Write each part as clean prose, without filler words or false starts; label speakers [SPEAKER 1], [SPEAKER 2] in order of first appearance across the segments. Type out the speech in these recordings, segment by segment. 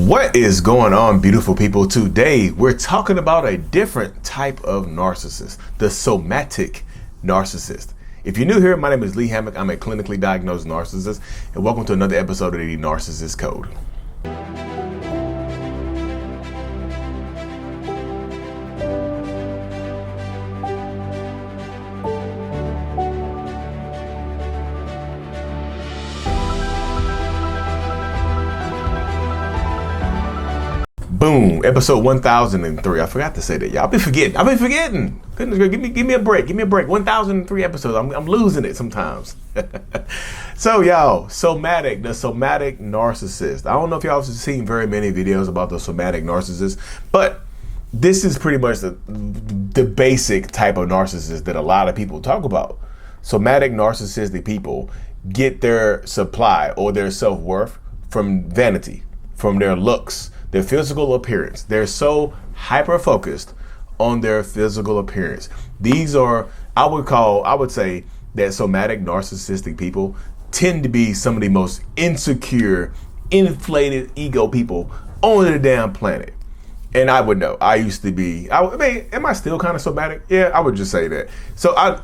[SPEAKER 1] What is going on, beautiful people? Today we're talking about a different type of narcissist, the somatic narcissist. If you're new here, my name is Lee Hammock. I'm a clinically diagnosed narcissist, and welcome to another episode of the Narcissist Code. Boom, episode 1003. I forgot to say that, y'all. I've been forgetting. Goodness, give me a break. 1003 episodes. I'm losing it sometimes. So, y'all, the somatic narcissist. I don't know if y'all have seen very many videos about the somatic narcissist, but this is pretty much the basic type of narcissist that a lot of people talk about. Somatic narcissistic people get their supply or their self-worth from vanity, from their looks, their physical appearance. They're so hyper-focused on their physical appearance. These are, I would say that somatic narcissistic people tend to be some of the most insecure, inflated ego people on the damn planet. And I would know. I used to be, I mean, am I still kind of somatic? Yeah, I would just say that. I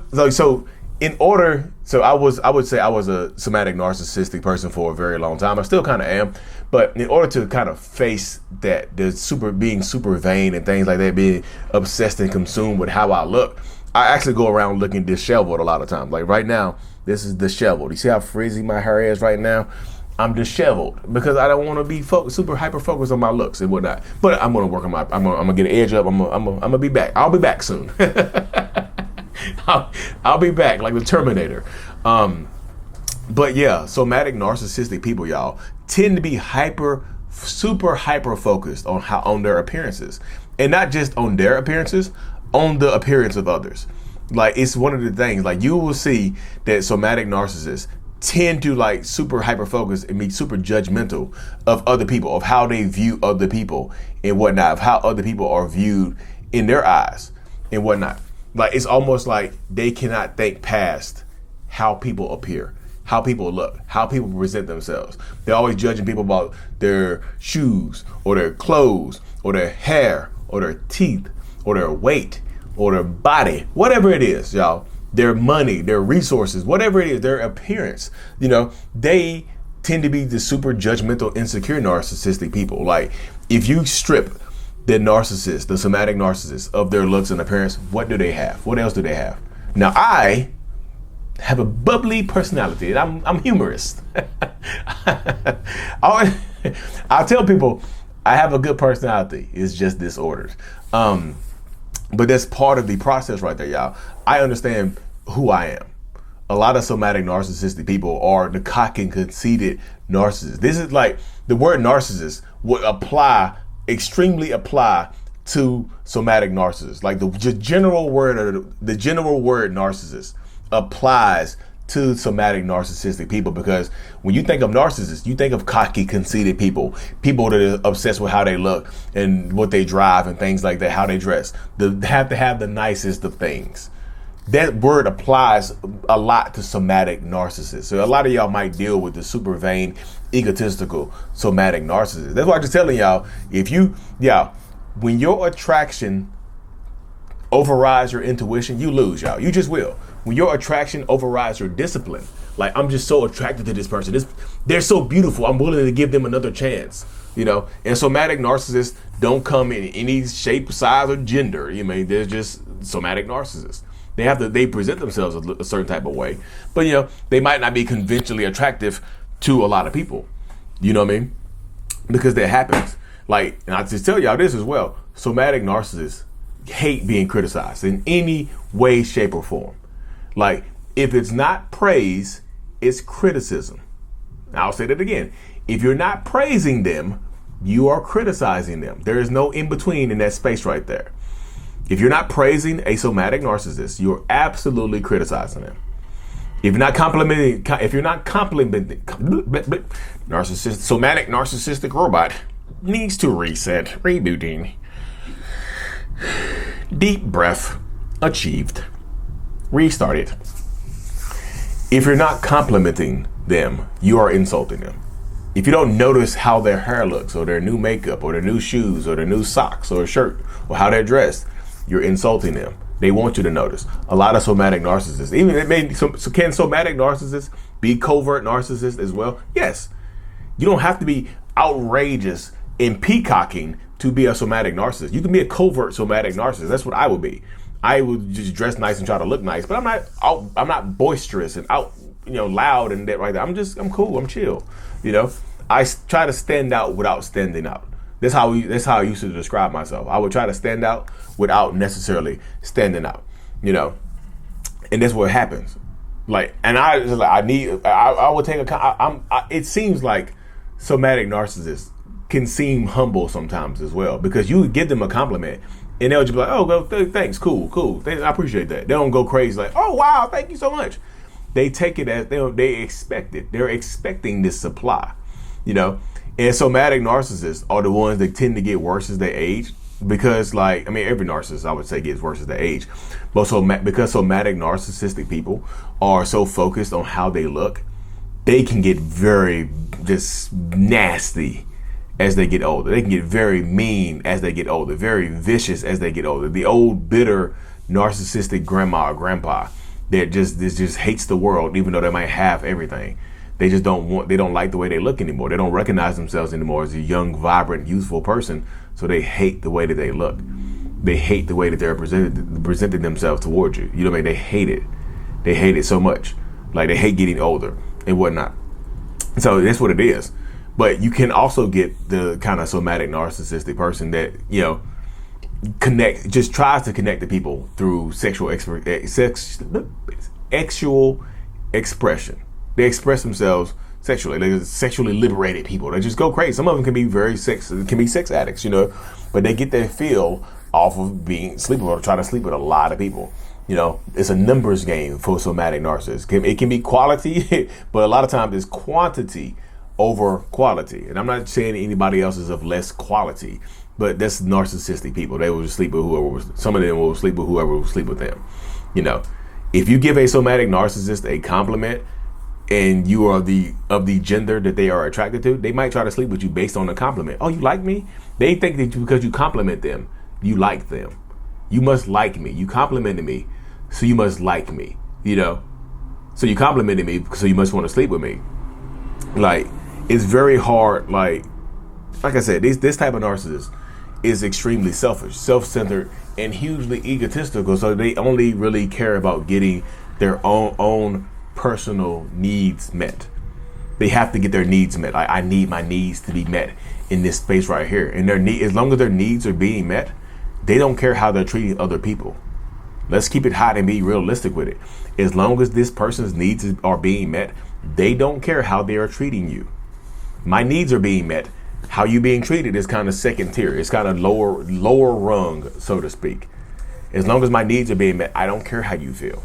[SPEAKER 1] would say I was a somatic narcissistic person for a very long time. I still kind of am. But in order to kind of face that, being super vain and things like that, being obsessed and consumed with how I look, I actually go around looking disheveled a lot of times. Like right now, this is disheveled. You see how frizzy my hair is right now? I'm disheveled because I don't want to be super hyper focused on my looks and whatnot. But I'm going to work on I'm going to get an edge up. I'm going to be back. I'll be back soon. I'll be back like the Terminator. But yeah, somatic narcissistic people, y'all, tend to be super hyper focused on their appearances, and not just on their appearances, on the appearance of others. Like, it's one of the things, like, you will see that somatic narcissists tend to like super hyper focus and be super judgmental of other people, of how they view other people and whatnot, of how other people are viewed in their eyes and whatnot. Like, it's almost like they cannot think past how people appear, how people look, how people present themselves. They're always judging people about their shoes or their clothes or their hair or their teeth or their weight or their body, whatever it is, y'all. Their money, their resources, whatever it is, their appearance. You know, they tend to be the super judgmental, insecure, narcissistic people. Like, if you strip the narcissist, the somatic narcissist, of their looks and appearance, what do they have? What else do they have? Now, I have a bubbly personality, and I'm humorous. I'll tell people I have a good personality. It's just disordered. But that's part of the process right there, y'all. I understand who I am. A lot of somatic narcissistic people are the cocky and conceited narcissists. This is like the word narcissist would extremely apply to somatic narcissists. Like the general word narcissist applies to somatic narcissistic people, because when you think of narcissists, you think of cocky, conceited people that are obsessed with how they look and what they drive and things like that, how they dress. They have to have the nicest of things. That word applies a lot to somatic narcissists. So a lot of y'all might deal with the super vain, egotistical somatic narcissist. That's why I'm just telling y'all, when your attraction overrides your intuition, you lose, y'all. You just will. When your attraction overrides your discipline, like, I'm just so attracted to this person. They're so beautiful. I'm willing to give them another chance, you know? And somatic narcissists don't come in any shape, size, or gender. You know, they're just somatic narcissists. They present themselves a certain type of way, but, you know, they might not be conventionally attractive to a lot of people. You know what I mean? Because that happens. Like, and I just tell y'all this as well. Somatic narcissists hate being criticized in any way, shape, or form. Like, if it's not praise, it's criticism. I'll say that again. If you're not praising them, you are criticizing them. There is no in between in that space right there. If you're not praising a somatic narcissist, you're absolutely criticizing them. If you're not complimenting somatic narcissistic robot needs to reset, rebooting. Deep breath, achieved. Restart it. If you're not complimenting them, you are insulting them. If you don't notice how their hair looks, or their new makeup, or their new shoes, or their new socks, or shirt, or how they're dressed, you're insulting them. They want you to notice. A lot of somatic narcissists, can somatic narcissists be covert narcissists as well? Yes. You don't have to be outrageous and peacocking to be a somatic narcissist. You can be a covert somatic narcissist. That's what I would be. I would just dress nice and try to look nice, but I'm not boisterous and loud and that right there. I'm cool. I'm chill. I try to stand out without standing out. That's how I used to describe myself. I would try to stand out without necessarily standing out. And that's what happens. It seems like somatic narcissists can seem humble sometimes as well, because you give them a compliment and they'll just be like, oh, well, thanks, cool. I appreciate that. They don't go crazy like, oh, wow, thank you so much. They take it as they expect it. They're expecting this supply, And somatic narcissists are the ones that tend to get worse as they age, because every narcissist, I would say, gets worse as they age. But because somatic narcissistic people are so focused on how they look, they can get very just nasty as they get older. They can get very mean as they get older, very vicious as they get older. The old bitter narcissistic grandma or grandpa that just hates the world, even though they might have everything. They don't like the way they look anymore. They don't recognize themselves anymore as a young, vibrant, youthful person. So they hate the way that they look. They hate the way that they're presenting themselves towards you. You know what I mean? They hate it. They hate it so much. Like, they hate getting older and whatnot. So that's what it is. But you can also get the kind of somatic narcissistic person that, just tries to connect to people through sexual expression. They express themselves sexually. They're sexually liberated people. They just go crazy. Some of them can be sex addicts, but they get their feel off of being sleeping or trying to sleep with a lot of people. It's a numbers game for somatic narcissists. It can be quality, but a lot of times it's quantity over quality. And I'm not saying anybody else is of less quality, but that's narcissistic people. They will just sleep with some of them will sleep with whoever will sleep with them. If you give a somatic narcissist a compliment and you are of the gender that they are attracted to, they might try to sleep with you based on the compliment. Oh, you like me? They think that because you compliment them, you like them. You must like me. You complimented me, so you must like me. So you complimented me, so you must want to sleep with me. It's very hard. Like I said, this type of narcissist is extremely selfish, self-centered, and hugely egotistical. So they only really care about getting their own personal needs met. They have to get their needs met. I need my needs to be met in this space right here. And as long as their needs are being met, they don't care how they're treating other people. Let's keep it hot and be realistic with it. As long as this person's needs are being met, they don't care how they are treating you. My needs are being met. How you being treated is kind of second tier. It's kind of lower rung, so to speak. As long as my needs are being met, I don't care how you feel.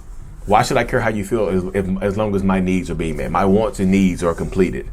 [SPEAKER 1] Why should I care how you feel as long as my needs are being met? My wants and needs are completed.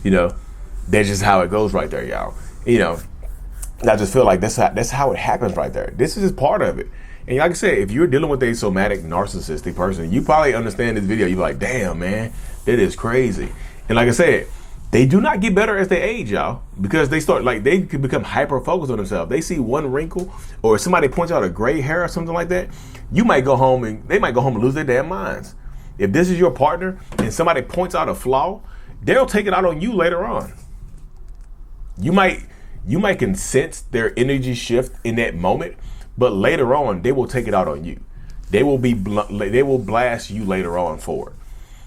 [SPEAKER 1] That's just how it goes right there, y'all. I just feel like that's how it happens right there. This is just part of it. And like I said, if you're dealing with a somatic narcissistic person, you probably understand this video. You're like, damn, man, that is crazy. And like I said, they do not get better as they age, y'all, because they can become hyper focused on themselves. They see one wrinkle, or if somebody points out a gray hair or something like that, they might go home and lose their damn minds. If this is your partner and somebody points out a flaw, they'll take it out on you later on. You might can sense their energy shift in that moment, but later on they will take it out on you. They will blast you later on for it.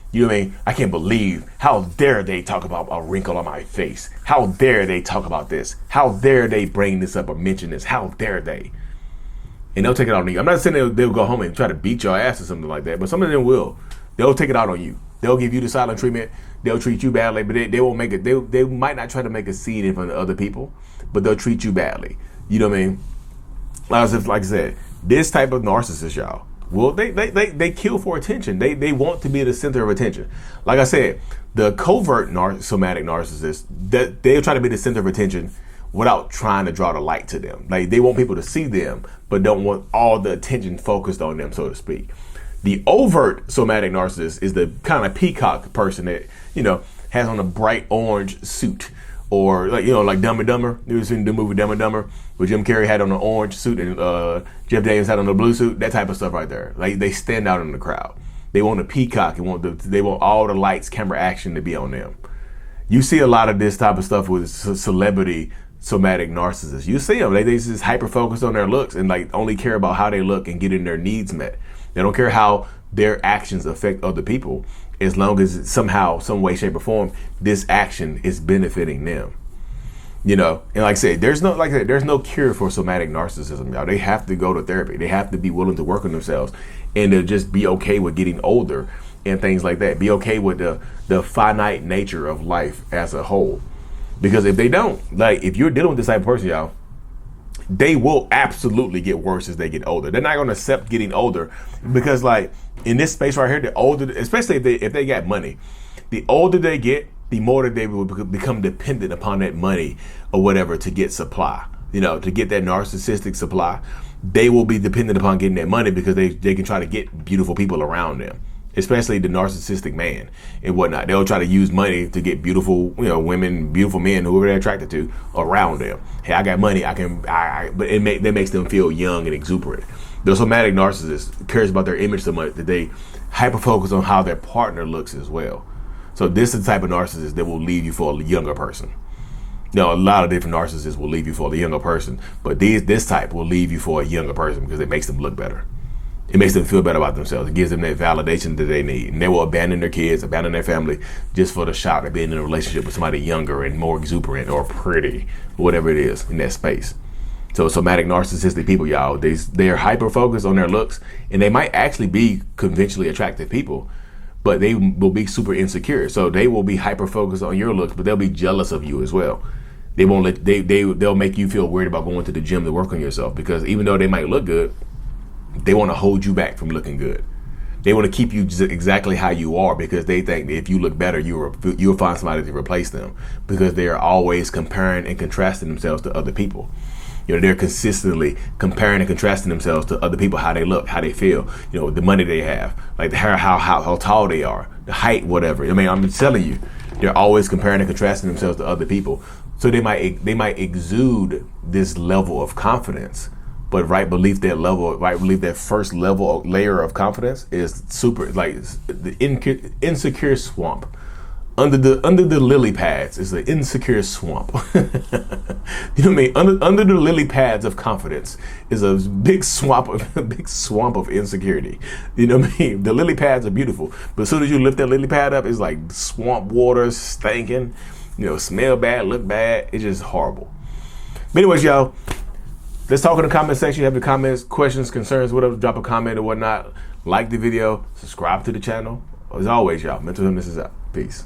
[SPEAKER 1] You know what I mean? I can't believe, how dare they talk about a wrinkle on my face? How dare they talk about this? How dare they bring this up or mention this? How dare they? And they'll take it out on you. I'm not saying they'll go home and try to beat your ass or something like that, but some of them will. They'll take it out on you. They'll give you the silent treatment. They'll treat you badly, but they won't make it. They might not try to make a scene in front of other people, but they'll treat you badly. You know what I mean? Like I said, this type of narcissist, y'all, well, they kill for attention. They want to be the center of attention. Like I said, the covert somatic narcissists, they'll try to be the center of attention without trying to draw the light to them. Like, they want people to see them, but don't want all the attention focused on them, so to speak. The overt somatic narcissist is the kind of peacock person that, has on a bright orange suit. Or like, you know, like Dumb and Dumber. You ever seen the movie Dumb and Dumber, where Jim Carrey had on an orange suit and Jeff Daniels had on a blue suit? That type of stuff right there. Like, they stand out in the crowd. They want a peacock. They want all the lights, camera, action to be on them. You see a lot of this type of stuff with celebrity somatic narcissists. You see them. They just hyper focus on their looks and like only care about how they look and getting their needs met. They don't care how their actions affect other people, as long as somehow, some way, shape, or form, this action is benefiting them. You know, and like I said, there's no cure for somatic narcissism, y'all. They have to go to therapy. They have to be willing to work on themselves and to just be okay with getting older and things like that. Be okay with the finite nature of life as a whole. Because if they don't, like, if you're dealing with this type of person, y'all, they will absolutely get worse as they get older. They're not going to accept getting older because, like, in this space right here, the older, especially if they got money, the older they get, the more that they will become dependent upon that money or whatever to get supply. You know, to get that narcissistic supply, they will be dependent upon getting that money because they can try to get beautiful people around them, especially the narcissistic man and whatnot. They'll try to use money to get beautiful, you know, women, beautiful men, whoever they're attracted to, around them. Hey, I got money, but that makes them feel young and exuberant. The somatic narcissist cares about their image so much that they hyper focus on how their partner looks as well. So this is the type of narcissist that will leave you for a younger person. Now, a lot of different narcissists will leave you for a younger person, but this type will leave you for a younger person because it makes them look better. It makes them feel better about themselves. It gives them that validation that they need. And they will abandon their kids, abandon their family just for the shock of being in a relationship with somebody younger and more exuberant or pretty, whatever it is in that space. So somatic narcissistic people, y'all, they're hyper focused on their looks, and they might actually be conventionally attractive people, but they will be super insecure. So they will be hyper focused on your looks, but they'll be jealous of you as well. They won't they'll make you feel weird about going to the gym to work on yourself, because even though they might look good, they want to hold you back from looking good. They want to keep you exactly how you are because they think that if you look better, you'll find somebody to replace them, because they are always comparing and contrasting themselves to other people. You know, they're consistently comparing and contrasting themselves to other people, how they look, how they feel, you know, the money they have, like how tall they are, the height, whatever. I mean, I'm telling you, they're always comparing and contrasting themselves to other people. So they might exude this level of confidence, but right beneath that first layer of confidence is super, like, the insecure swamp. Under the lily pads is the insecure swamp. You know what I mean? Under the lily pads of confidence is a big swamp of insecurity. You know what I mean? The lily pads are beautiful, but as soon as you lift that lily pad up, it's like swamp water, stinking, you know, smell bad, look bad. It's just horrible. But anyways, y'all, let's talk in the comment section. You have the comments, questions, concerns, whatever, drop a comment or whatnot. Like the video, subscribe to the channel. As always, y'all, mental illness is out. Peace.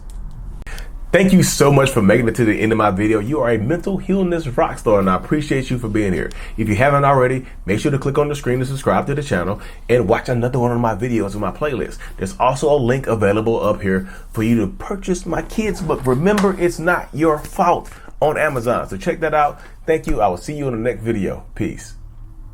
[SPEAKER 1] Thank you so much for making it to the end of my video. You are a mental illness rock star, and I appreciate you for being here. If you haven't already, make sure to click on the screen to subscribe to the channel and watch another one of my videos in my playlist. There's also a link available up here for you to purchase my kids' book, Remember It's Not Your Fault, on Amazon. So check that out. Thank you. I will see you in the next video. Peace.